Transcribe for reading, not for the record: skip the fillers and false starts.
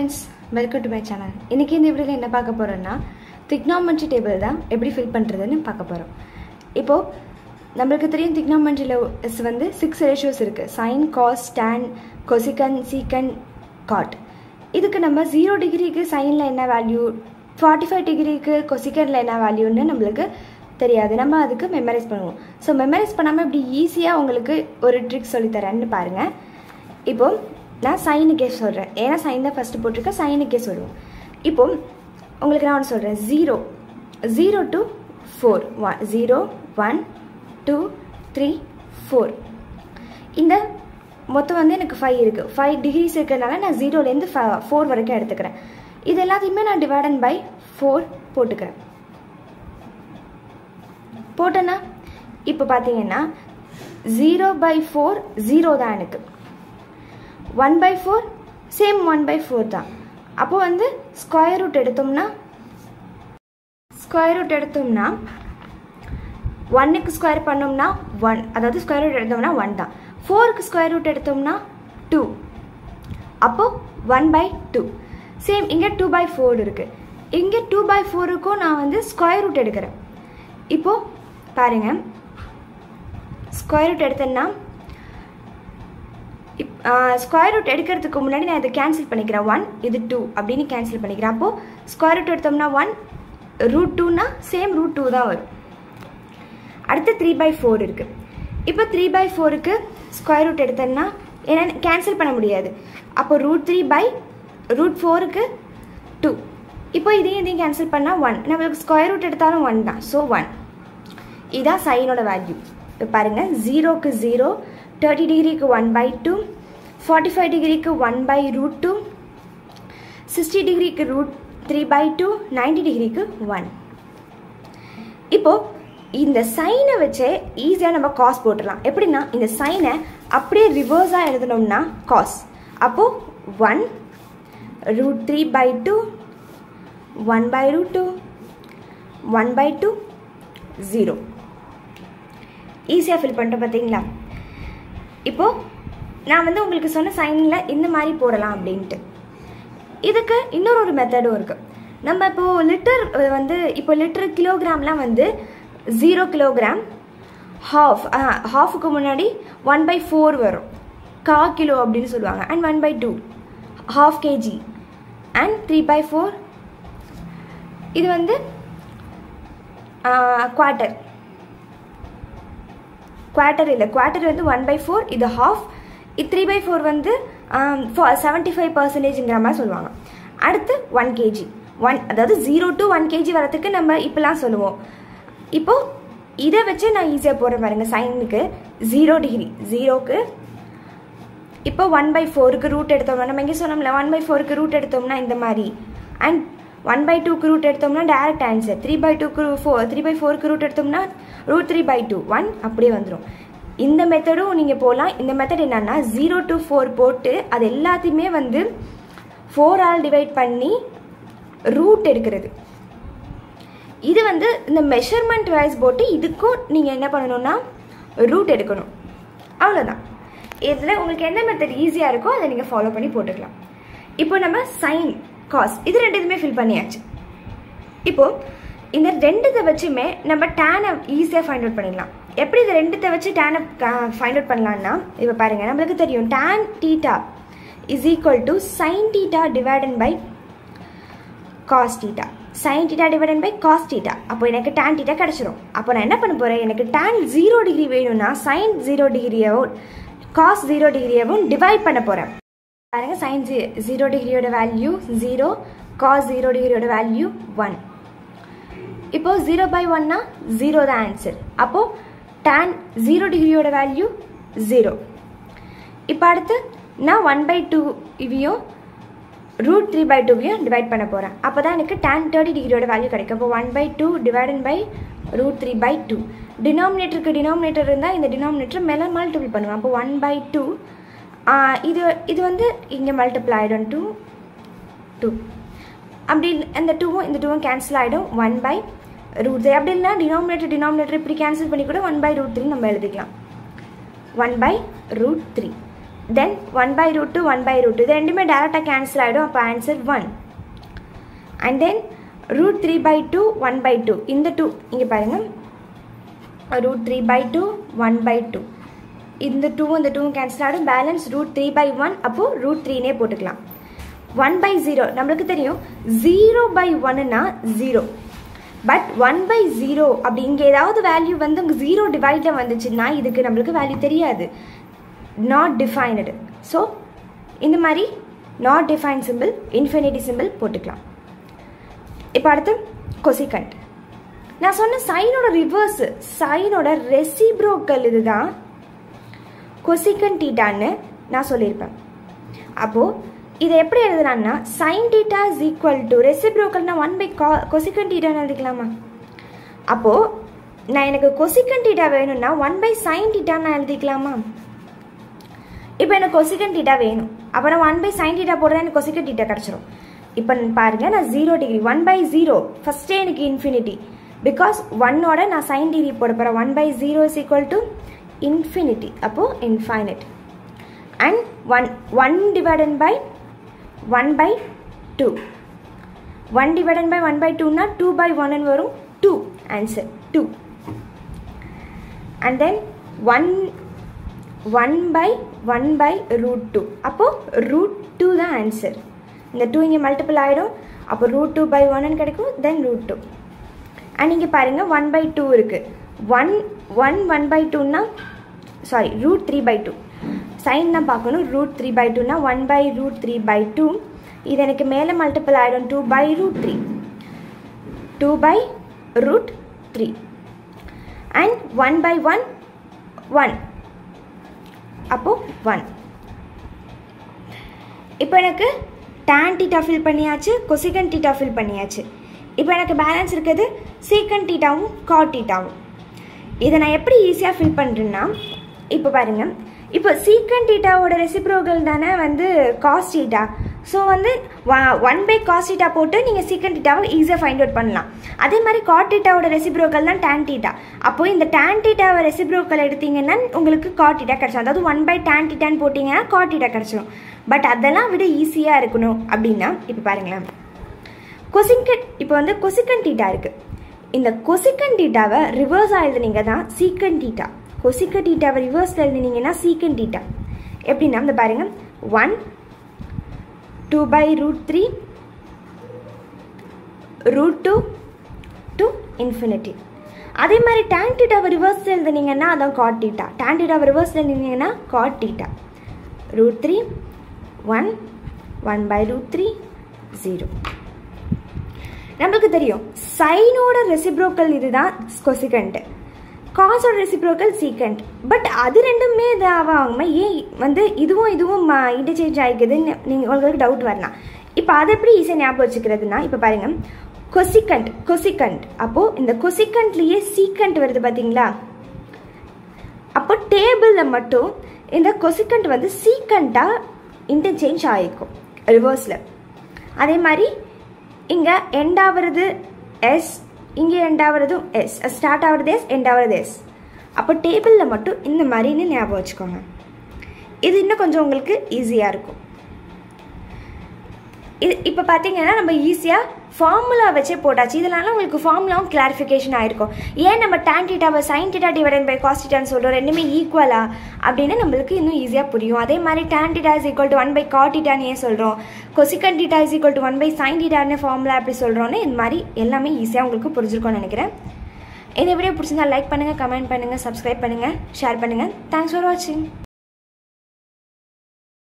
friends, welcome to my channel. இன்னைக்கு இந்த வீடியோல என்ன பார்க்க போறோம்னா trigonometry table தான் எப்படி ஃபில் பண்றதுன்னு பார்க்க போறோம். இப்போ நமக்கு தெரியும் trigonometryல வந்து 6 ratios இருக்கு. sin, cos, tan, cosecant, secant, cot. இதுக்கு நம்ம 0 டிகிரிக்கு sinல என்ன வேல்யூ, 45 டிகிரிக்கு cosecantல என்ன வேல்யூன்னு நமக்கு தெரியாது. நம்ம அதுக்கு மெமரைஸ் பண்ணுவோம். சோ மெமரைஸ் பண்ணாம இப்படி ஈஸியா உங்களுக்கு ஒரு ட்ரிக் சொல்லி தரேன்னு பாருங்க. இப்போ நான் சைனுக்கே சொல்கிறேன், ஏன்னா சைன் தான் ஃபஸ்ட்டு போட்டிருக்கேன், சைனுக்கே சொல்லுவோம். இப்போ உங்களுக்கு நான் ஒன்று சொல்கிறேன், 0 to 4, 0 1 2 3 4. இந்த மொத்தம் வந்து எனக்கு 5 இருக்குது. 5 டிகிரிஸ் இருக்கிறதுனால நான் 0லேருந்து 4 வரைக்கும் எடுத்துக்கிறேன். இது எல்லாத்தையுமே நான் டிவைடன் பை 4 போட்டுக்கிறேன். போட்டேன்னா இப்போ பார்த்தீங்கன்னா 0/4 0 தான் எனக்கு. 1/4 சேம் 1/4 தான். அப்போ வந்து ஸ்கொயர் ரூட் எடுத்தோம்னா 1க்கு ஸ்கொயர் பண்ணோம்னா 1, அதாவது ஸ்கொயர் ரூட் எடுத்தோம்னா 1 தான். 4க்கு ஸ்கொயர் ரூட் எடுத்தோம்னா 2, அப்போ 1/2. சேம் இங்கே 2/4 இருக்கு. இங்கே 2/4க்கும் நான் வந்து ஸ்கொயர் ரூட் எடுக்கிறேன். இப்போ பாருங்க, ஸ்கொயர் ரூட் எடுத்தேன்னா ஸ்கொயர் ரூட் எடுக்கிறதுக்கு முன்னாடி நான் இதை கேன்சல் பண்ணிக்கிறேன். 1 இது 2 அப்படின்னு கேன்சல் பண்ணிக்கிறேன். அப்போது ஸ்கொயர் ரூட் எடுத்தோம்னா 1, √2னா சேம் √2 தான் வரும். அடுத்து 3/4 இருக்குது. இப்போ 3/4க்கு ஸ்கொயர் ரூட் எடுத்தோம்னா ஏன்னா கேன்சல் பண்ண முடியாது. அப்போ √3/√4க்கு 2. இப்போ இதையும் கேன்சல் பண்ணால் 1. நம்மளுக்கு ஸ்கொயர் ரூட் எடுத்தாலும் 1 தான். ஸோ 1. இதுதான் சைனோட வேல்யூ. இப்போ பாருங்கள், 0க்கு 0, 30 டிகிரிக்கு 1/2, 45 டிகிரிக்கு 1/√2, 60 டிகிரிக்கு √3/2, 90 டிகிரிக்கு 1. இப்போ இந்த சைனை வச்சே ஈஸியாக நம்ம காஸ் போட்டுடலாம். எப்படின்னா இந்த சைனை அப்படியே ரிவர்ஸாக எழுதணும்னா காஸ். அப்போது 1 √3/2, 1/√2, 1/2, 0. ஈஸியாக ஃபில் பண்ணிட்டோம் பார்த்தீங்களா? இப்போது நான் வந்து உங்களுக்கு சொன்ன சைனில் இந்த மாதிரி போடலாம் அப்படின்ட்டு. இதுக்கு இன்னொரு மெத்தடும் இருக்குது. நம்ம இப்போது லிட்டர் வந்து இப்போ லிட்டர் கிலோகிராம்லாம் வந்து 0 கிலோகிராம், ஹாஃபுக்கு முன்னாடி 1/4 வரும், 1/4 கிலோ அப்படின்னு சொல்லுவாங்க. அண்ட் 1/2 ½ kg அண்ட் 3/4 இது வந்து குவார்ட்டர் இல்லை, குவார்ட்டர் வந்து 1/4, இது ½ 3/4 வந்து 75%ங்கிற மாதிரி சொல்லுவாங்க. அடுத்து 1 kg, அதாவது 0 to 1 kg வரத்துக்கு நம்ம இப்பெல்லாம் சொல்லுவோம். இப்போது இதை வச்சு நான் ஈஸியாக போடுறேன் பாருங்க. சைனுக்கு 0 டிகிரி, 0க்கு இப்போ 1/4க்கு ரூட் எடுத்தோம்னா நம்ம இங்கே சொன்னோம்ல, 1/4க்கு ரூட் எடுத்தோம்னா இந்த மாதிரி. அண்ட் 1/2க்கு ரூட் எடுத்தோம்னா டைரக்ட் ஆன்சர். 3/4க்கு ரூட் எடுத்தோம்னா √3/2, 1 அப்படியே வந்துடும். இந்த மெத்தடும் நீங்கள் போகலாம். இந்த மெத்தட் என்னன்னா 0 to 4 போட்டு அது எல்லாத்தையுமே வந்து 4ஆல் டிவைட் பண்ணி ரூட் எடுக்கிறது. இது வந்து இந்த மெஷர்மெண்ட் வைஸ் போட்டு இதுக்கும் நீங்கள் என்ன பண்ணணும்னா ரூட் எடுக்கணும். அவ்வளோதான். இதில் உங்களுக்கு எந்த மெத்தட் ஈஸியாக இருக்கோ அதை நீங்கள் ஃபாலோ பண்ணி போட்டுக்கலாம். இப்போ நம்ம சைன், காஸ் இது ரெண்டுமே ஃபில் பண்ணியாச்சு. இப்போது இந்த ரெண்டுத்தை வச்சுமே நம்ம டேனை ஈஸியாக ஃபைண்ட் அவுட் பண்ணிடலாம். எப்படி இந்த ரெண்டுத்தை வச்சு டேனை ஃபைண்ட் அவுட் பண்ணலான்னா, இப்போ பாருங்கள், நம்மளுக்கு தெரியும் tan θ is equal to sin θ divided by cos θ. sin θ divided by cos θ. அப்போ எனக்கு tan θ கிடச்சிரும். அப்போ நான் என்ன பண்ண போகிறேன், எனக்கு tan 0 டிகிரி வேணும்னா sin 0 டிகிரியவும் cos 0 டிகிரியவும் டிவைட் பண்ண போகிறேன். பாருங்க, sin 0 டிகிரியோட வேல்யூ 0, cos 0 டிகிரியோட வேல்யூ 1. இப்போ 0/1னா 0 தான் ஆன்சர். அப்போ tan 0 டிகிரியோட வேல்யூ 0. இப்போ அடுத்து நான் 1/2 இவையும் √3/2 டிவைட் பண்ண போகிறேன். அப்போ தான் எனக்கு tan 30 டிகிரியோட வேல்யூ கிடைக்கும். அப்போ 1/2 டிவைடன் பை √3/2. டினாமினேட்டர் இருந்தால் இந்த டினாமினேட்டர் மேலே மல்டிபிள் பண்ணுவேன். அப்போ 1/2 இது வந்து இங்கே மல்டிபிள் ஆகிடும் 2. அப்படி அந்த 2வும் இந்த 2வும் கேன்சல் ஆகிடும். 1/√3. அப்படி இல்லைனா டினாமினேட்டர் இப்படி கேன்சல் பண்ணி கூட 1/√3 நம்ம எழுதிக்கலாம். 1/√3. தென் 1 by root 2 1 by root 2 இது ரெண்டுமே டேரெக்டாக கேன்சல் ஆகிடும். அப்போ answer 1. And then root 3 by 2 1 by 2 இந்த 2 இங்கே பாருங்கள் root 3 by 2 1 by 2 இந்த 2 இந்த 2 கேன்சல் ஆகிடும். பேலன்ஸ் root 3 by 1 அப்போது root 3 போட்டுக்கலாம். 1 by 0 நம்மளுக்கு தெரியும் 0 by 1னா 0 பட் 1 by 0 அப்படி இங்கே ஏதாவது வேல்யூ வந்து உங்கள் 0 டிவைடில் வந்துச்சுன்னா இதுக்கு நம்மளுக்கு வேல்யூ தெரியாது, நாட் டிஃபைனடு. ஸோ இந்த மாதிரி not define simple infinity simple போட்டுக்கலாம். இப்போ அடுத்து கொசிகண்ட். நான் சொன்ன சைனோட ரிவர்ஸு சைனோட ரெசிப்ரோக்கல் இதுதான் கொசிகண்ட் தீட்டான்னு நான் சொல்லியிருப்பேன். அப்போது இதை எப்படி எழுதுறான்னா sin theta is equal to ரெசிப்ரோக்கல்னா 1 by கொசிகண்ட் தீட்டான்னு எழுதிக்கலாமா? அப்போது நான் எனக்கு கொசிகண்ட் தீட்டா வேணும்னா 1 by sin தீட்டான்னு நான் எழுதிக்கலாமா? இப்போ எனக்கு கொசிகண்ட் தீட்டா வேணும், அப்போ நான் 1 by sin தீட்டா போடுறேன், எனக்கு கொசிகண்ட் தீட்டா கிடச்சிரும். இப்போ பாருங்கள் நான் 0 டிகிரி 1 by 0 ஃபஸ்ட்டே எனக்கு இன்ஃபினிட்டி பிகாஸ் 1ஓட நான் sin டிகிரி போட போகிறேன். 1 by 0 is equal to infinity அப்போது infinite. And 1 divided by 1 by 2 1 divided by 1 by 2 na 2 by 1 and varum 2 answer 2. And then 1 by 1 by root 2 appo root 2 the answer. இந்த 2 இங்கே multiple ஆகிடும், அப்போ root 2 by 1 கிடைக்கும், தென் root 2. And இங்கே பாருங்கள் 1 by 2 இருக்குது. 1 by 2னா சாரி root 3 by 2 சைன் தான் பார்க்கணும். root 3 by 2னா 1 by root 3 by 2 இது எனக்கு மேலே மல்டிபிள் ஆகிடும் 2 by root 3 2 by root 3 and 1 by 1 1 அப்போது 1. இப்போ எனக்கு tan theta ஃபில் பண்ணியாச்சு, கொசிகண்ட் theta ஃபில் பண்ணியாச்சு. இப்போ எனக்கு பேலன்ஸ் இருக்குது சீக்கண்ட் தீட்டாவும் காட் தீட்டாவும். இதை நான் எப்படி ஈஸியாக ஃபில் பண்ணுறேன்னா இப்போ பாருங்கள், இப்போ சீக்கண்ட் தீட்டாவோட ரெசிப்ரோக்கல் தானே வந்து காஸ் தீட்டா. ஸோ வந்து 1 by காஸ் தீட்டா போட்டு நீங்கள் சீக்கண்ட் தீட்டாவை ஈஸியாக ஃபைண்ட் அவுட் பண்ணலாம். அதே மாதிரி காட் தீட்டாவோட ரெசிப்ரோக்கல் தான் tan தீட்டா. அப்போது இந்த tan தீட்டாவை ரெசிப்ரோக்கல் எடுத்தீங்கன்னா உங்களுக்கு காட் தீட்டா கிடச்சிடும். அதாவது 1 by tan தீட்டான்னு போட்டிங்கன்னா காட் தீட்டா கிடச்சிடும். பட் அதெல்லாம் விட ஈஸியாக இருக்கணும் அப்படின்னா இப்போ பாருங்களேன், இப்போ வந்து கொசிகண்ட் தீட்டா இருக்குது. இந்த கொசிகண்ட் தீட்டாவை ரிவர்ஸாக எழுதுனீங்க தான் சீக்கண்ட் தீட்டா. கொசிகண்ட் தீட்டாவை ரிவர்ஸில் எழுதினீங்கன்னா சீக்கண்ட் தீட்டா எப்படின்னா இந்த பாருங்கள் 1 2 by root 3 root 2 to infinity. அதே மாதிரி tan தீட்டாவை ரிவர்ஸில் எழுதினீங்கன்னா அதான் காட் தீட்டா. tan தீட்டாவை ரிவர்ஸில் எழுதினீங்கன்னா God theta. root 3 1 1 by root 3 0. நம்மளுக்கு தெரியும் சைனோட ரெசிப்ரோக்கல் இதுதான் கொசிகண்ட், காஸோட ரெசிப்ரோக்கல் சீக்கண்ட். பட் அது ரெண்டுமே இதாகாம ஏன் வந்து இதுவும் இன்டர்சேஞ்ச் ஆகிக்குதுன்னு உங்களுக்கு டவுட் வரலாம். இப்போ அதை எப்படி ஈஸியாக ஞாபகம் வச்சுக்கிறதுனா இப்போ பாருங்கள் கொசிகண்ட் அப்போது இந்த கொசிகண்ட்லேயே சீக்கண்ட் வருது பார்த்தீங்களா? அப்போ டேபிளில் மட்டும் இந்த கொசிகண்ட் வந்து சீக்கண்ட்டாக இன்டர்சேஞ்ச் ஆகிக்கும் ரிவர்ஸில். அதே மாதிரி இங்கே எண்ட் ஆகிறது எஸ், இங்கே எண்ட் ஆகிறதும் எஸ், ஸ்டார்ட் ஆகிறது எஸ், எண்ட் ஆகிறது எஸ். அப்போ டேபிளில் மட்டும் இந்த மாதிரின்னு ஞாபகம் வச்சுக்கோங்க. இது இன்னும் கொஞ்சம் உங்களுக்கு ஈஸியாக இருக்கும். இது இப்போ பார்த்தீங்கன்னா நம்ம ஈஸியாக ஃபார்முலா வச்சே போட்டாச்சு. இதனால உங்களுக்கு ஃபார்முலாவும் கிளாரிஃபிகேஷன் ஆகிருக்கும். ஏன் நம்ம tan தீட்டாவை sine theta divided by cos தீட்டான்னு சொல்கிறோம், ரெண்டுமே ஈக்குவலா அப்படின்னு நம்மளுக்கு இன்னும் ஈஸியாக புரியும். அதே மாதிரி tan theta is equal to 1 by cot தீட்டான்னு ஏன் சொல்கிறோம், cosecant theta is equal to 1 by sine தீட்டான்னு ஃபார்முலா எப்படி சொல்கிறோன்னு இந்த மாதிரி எல்லாமே ஈஸியாக உங்களுக்கு புரிஞ்சிருக்கும்னு நினைக்கிறேன். இந்த வீடியோ பிடிச்சிருந்தா லைக் பண்ணுங்கள், கமெண்ட் பண்ணுங்கள், சப்ஸ்கிரைப் பண்ணுங்கள், ஷேர் பண்ணுங்கள். தேங்க்ஸ் ஃபார் வாட்சிங்.